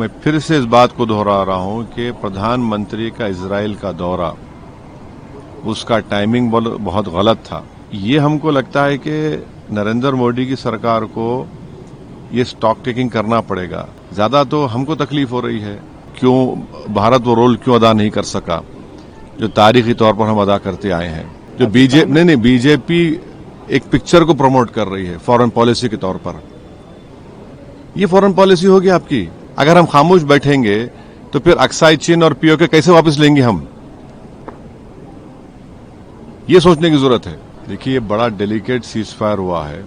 मैं फिर से इस बात को दोहरा रहा हूं कि प्रधानमंत्री का इजराइल का दौरा, उसका टाइमिंग बहुत गलत था। ये हमको लगता है कि नरेंद्र मोदी की सरकार को ये स्टॉक टेकिंग करना पड़ेगा। ज्यादा तो हमको तकलीफ हो रही है, क्यों भारत वो रोल क्यों अदा नहीं कर सका जो तारीखी तौर पर हम अदा करते आए हैं। जो बीजेपी एक पिक्चर को प्रमोट कर रही है फॉरेन पॉलिसी के तौर पर। ये फॉरेन पॉलिसी होगी आपकी। अगर हम खामोश बैठेंगे तो फिर अक्साई चीन और पीओके कैसे वापस लेंगे हम, ये सोचने की जरूरत है। देखिए, ये बड़ा डेलिकेट सीज फायर हुआ है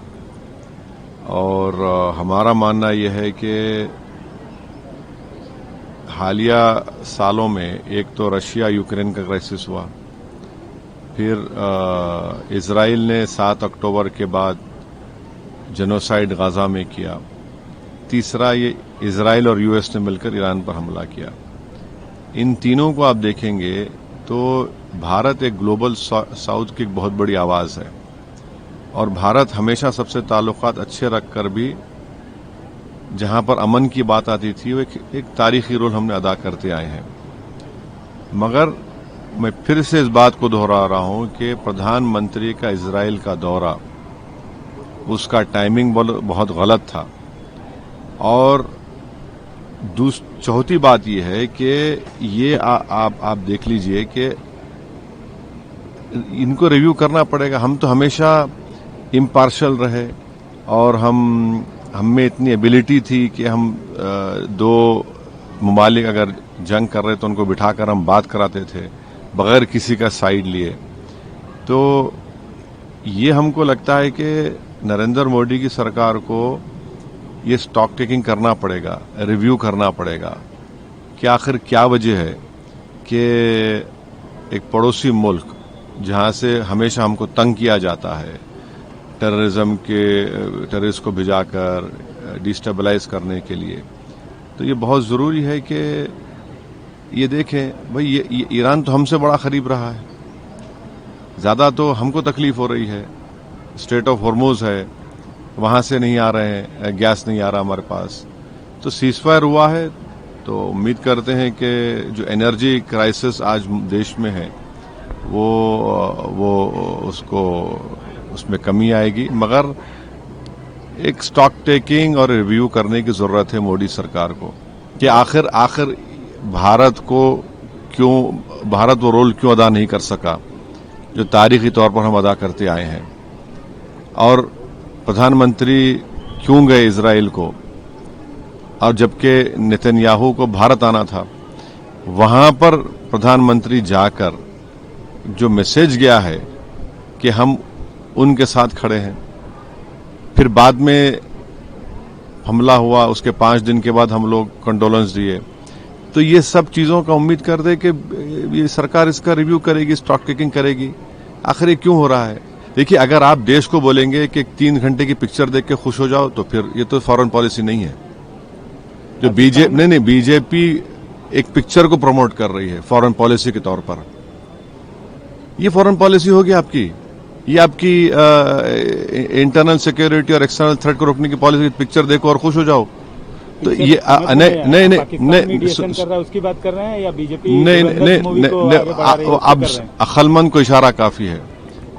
और हमारा मानना यह है कि हालिया सालों में एक तो रशिया यूक्रेन का क्राइसिस हुआ, फिर इजराइल ने 7 अक्टूबर के बाद जेनोसाइड गाजा में किया, तीसरा ये इजराइल और यूएस ने मिलकर ईरान पर हमला किया। इन तीनों को आप देखेंगे तो भारत एक ग्लोबल साउथ की एक बहुत बड़ी आवाज है और भारत हमेशा सबसे ताल्लुकात अच्छे रखकर भी जहां पर अमन की बात आती थी वो एक तारीखी रोल हमने अदा करते आए हैं। मगर मैं फिर से इस बात को दोहरा रहा हूं कि प्रधानमंत्री का इजराइल का दौरा, उसका टाइमिंग बहुत गलत था। और चौथी बात यह है कि ये आप देख लीजिए कि इनको रिव्यू करना पड़ेगा। हम तो हमेशा इम्पार्शल रहे और हम में इतनी एबिलिटी थी कि हम दो ममालिक अगर जंग कर रहे तो उनको बिठाकर हम बात कराते थे बगैर किसी का साइड लिए। तो ये हमको लगता है कि नरेंद्र मोदी की सरकार को ये स्टॉक टेकिंग करना पड़ेगा, रिव्यू करना पड़ेगा कि आखिर क्या वजह है कि एक पड़ोसी मुल्क जहां से हमेशा हमको तंग किया जाता है टेररिस्ट को भिजाकर डिस्टेबलाइज करने के लिए, तो ये बहुत जरूरी है कि ये देखें भाई ये ईरान तो हमसे बड़ा करीब रहा है। ज्यादा तो हमको तकलीफ हो रही है, स्ट्रेट ऑफ हॉर्मुज है, वहां से नहीं आ रहे हैं, गैस नहीं आ रहा हमारे पास। तो सीजफायर हुआ है तो उम्मीद करते हैं कि जो एनर्जी क्राइसिस आज देश में है वो उसमें कमी आएगी। मगर एक स्टॉक टेकिंग और रिव्यू करने की जरूरत है मोदी सरकार को कि आखिर भारत वो रोल क्यों अदा नहीं कर सका जो तारीखी तौर पर हम अदा करते आए हैं। और प्रधानमंत्री क्यों गए इजराइल को, और जबकि नेतन्याहू को भारत आना था, वहां पर प्रधानमंत्री जाकर जो मैसेज गया है कि हम उनके साथ खड़े हैं। फिर बाद में हमला हुआ, उसके 5 दिन के बाद हम लोग कंडोलेंस दिए। तो ये सब चीजों का उम्मीद कर दे कि ये सरकार इसका रिव्यू करेगी, स्टॉक टेकिंग करेगी, आखिर ये क्यों हो रहा है। देखिए, अगर आप देश को बोलेंगे कि 3 घंटे की पिक्चर देख के खुश हो जाओ तो फिर ये तो फॉरेन पॉलिसी नहीं है। जो बीजेपी एक पिक्चर को प्रमोट कर रही है फॉरेन पॉलिसी के तौर पर। ये फॉरेन पॉलिसी होगी आपकी, ये आपकी इंटरनल सिक्योरिटी और एक्सटर्नल थ्रेट को रोकने की पॉलिसी। पिक्चर देखो और खुश हो जाओ। तो ये नहीं कर रहा है उसकी बात कर रहे हैं या बीजेपी? नहीं, अब अक्लमंद को इशारा काफी है।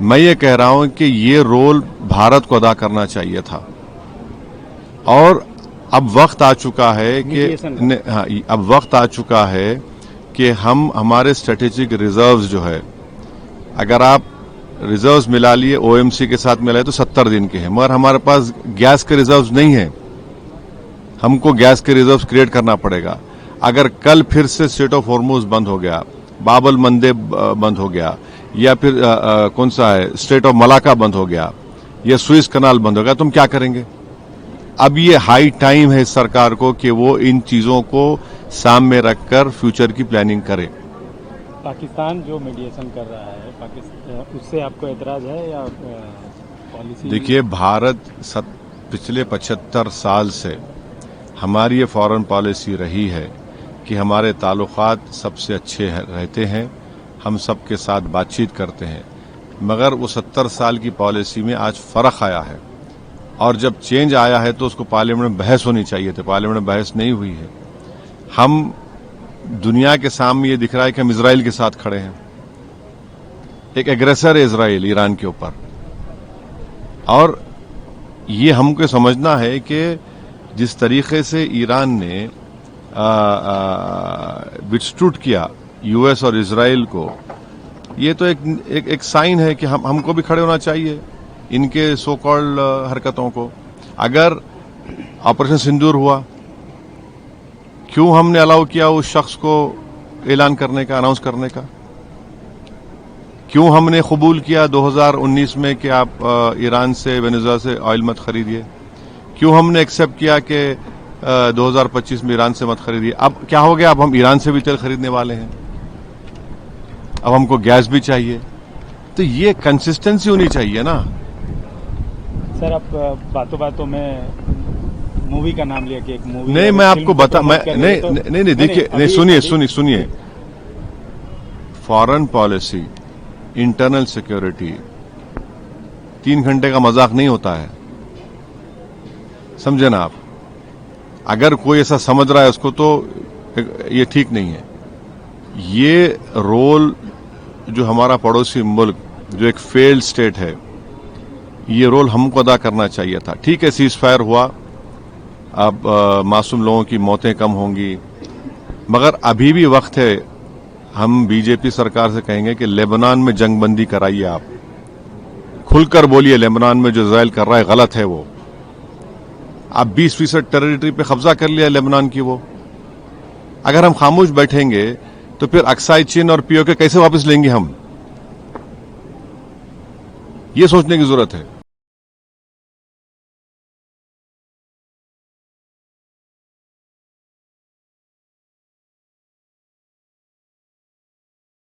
मैं ये कह रहा हूं कि ये रोल भारत को अदा करना चाहिए था और अब वक्त आ चुका है कि हम हमारे स्ट्रेटेजिक रिजर्व्स जो है, अगर आप रिजर्व्स मिला लिए ओएमसी के साथ मिलाए तो 70 दिन के हैं, मगर हमारे पास गैस के रिजर्व्स नहीं है। हमको गैस के रिजर्व्स क्रिएट करना पड़ेगा। अगर कल फिर से स्ट्रेट ऑफ हॉर्मुज बंद हो गया, बाबल मंदेब बंद हो गया, या फिर कौन सा है स्ट्रेट ऑफ मलाका बंद हो गया, या सुइस कनाल बंद हो गया, तुम क्या करेंगे? अब ये हाई टाइम है इस सरकार को कि वो इन चीजों को सामने रखकर फ्यूचर की प्लानिंग करे। पाकिस्तान जो मीडिएशन कर रहा है, उससे आपको एतराज है या पॉलिसी? देखिए, भारत पिछले 75 साल से हमारी ये फॉरेन पॉलिसी रही है कि हमारे ताल्लुकात सबसे अच्छे रहते हैं, हम सबके साथ बातचीत करते हैं। मगर वो 70 साल की पॉलिसी में आज फर्क आया है और जब चेंज आया है तो उसको पार्लियामेंट में बहस होनी चाहिए थी, पार्लियामेंट में बहस नहीं हुई है। हम दुनिया के सामने ये दिख रहा है कि हम इजराइल के साथ खड़े हैं। एक एग्रेसर है इजराइल ईरान के ऊपर, और ये हमको समझना है कि जिस तरीके से ईरान ने विथस्टूड किया यूएस और इजराइल को, ये तो एक साइन है कि हमको भी खड़े होना चाहिए इनके सो कॉल्ड हरकतों को। अगर ऑपरेशन सिंदूर हुआ, क्यों हमने अलाउ किया उस शख्स को ऐलान करने का, अनाउंस करने का? क्यों हमने कबूल किया 2019 में कि आप ईरान से, वेनेजुएला से ऑयल मत खरीदिए? क्यों हमने एक्सेप्ट किया कि 2025 में ईरान से मत खरीदिए? अब क्या हो गया? अब हम ईरान से भी तेल खरीदने वाले हैं, अब हमको गैस भी चाहिए। तो ये कंसिस्टेंसी होनी चाहिए ना। सर, आप बातों बातों में मूवी का नाम लिया कि एक मूवी, नहीं, मैं आपको बता, मैं नहीं देखिए, नहीं सुनिए, फॉरेन पॉलिसी, इंटरनल सिक्योरिटी 3 घंटे का मजाक नहीं होता है, समझे ना आप? अगर कोई ऐसा समझ रहा है उसको, तो ये ठीक नहीं है। ये रोल जो हमारा पड़ोसी मुल्क, जो एक फेल्ड स्टेट है, ये रोल हमको अदा करना चाहिए था। ठीक है, सीज फायर हुआ, अब मासूम लोगों की मौतें कम होंगी, मगर अभी भी वक्त है। हम बीजेपी सरकार से कहेंगे कि लेबनान में जंगबंदी कराइए, आप खुलकर बोलिए, लेबनान में जो इजराइल कर रहा है गलत है। वो आप 20% टेरिटरी पे कब्जा कर लिया लेबनान की। वो अगर हम खामोश बैठेंगे तो फिर अक्साई चीन और पीओके कैसे वापस लेंगे हम? ये सोचने की जरूरत है।